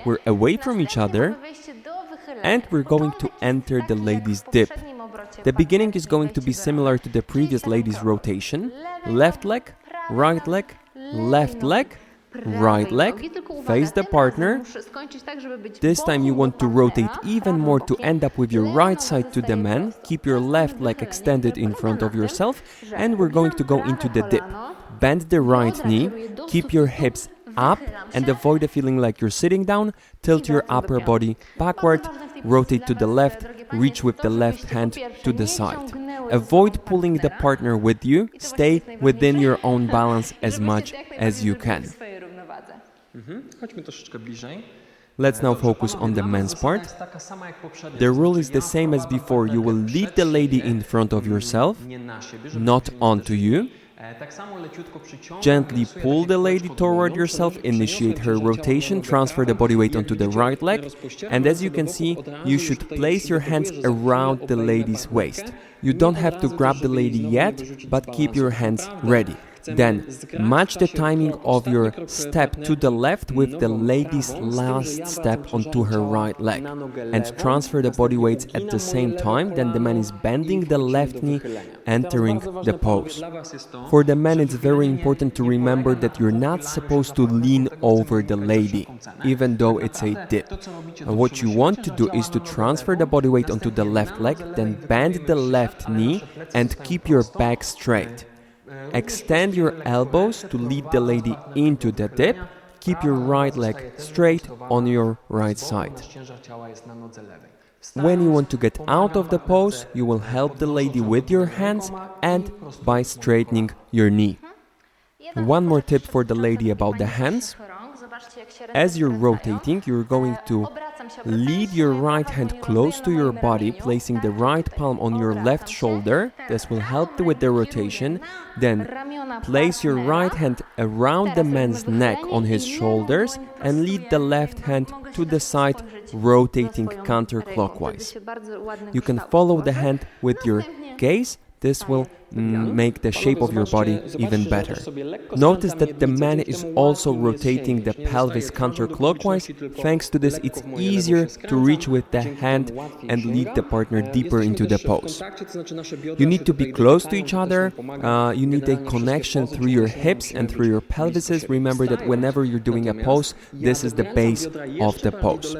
We're away from each other and we're going to enter the lady's dip. The beginning is going to be similar to the previous lady's rotation. Left leg, right leg, left leg, right leg, face the partner. This time you want to rotate even more to end up with your right side to the man. Keep your left leg extended in front of yourself and we're going to go into the dip. Bend the right knee, keep your hips up and avoid the feeling like you're sitting down. Tilt your upper body backward, rotate to the left, reach with the left hand to the side. Avoid pulling the partner with you, stay within your own balance as much as you can. Let's now focus on the men's part. The rule is the same as before. You will lead the lady in front of yourself, not onto you. Gently pull the lady toward yourself, initiate her rotation, transfer the body weight onto the right leg, and as you can see, you should place your hands around the lady's waist. You don't have to grab the lady yet, but keep your hands ready. Then, match the timing of your step to the left with the lady's last step onto her right leg and transfer the body weights at the same time. Then the man is bending the left knee, entering the pose. For the man, it's very important to remember that you're not supposed to lean over the lady, even though it's a dip. And what you want to do is to transfer the body weight onto the left leg, then bend the left knee and keep your back straight. Extend your elbows to lead the lady into the dip. Keep your right leg straight on your right side. When you want to get out of the pose, you will help the lady with your hands and by straightening your knee. One more tip for the lady about the hands. As you're rotating, you're going to lead your right hand close to your body, placing the right palm on your left shoulder. This will help with the rotation. Then place your right hand around the man's neck on his shoulders and lead the left hand to the side, rotating counterclockwise. You can follow the hand with your gaze. This will make the shape of your body even better. Notice that the man is also rotating the pelvis counterclockwise. Thanks to this, it's easier to reach with the hand and lead the partner deeper into the pose. You need to be close to each other. You need a connection through your hips and through your pelvises. Remember that whenever you're doing a pose, this is the base of the pose.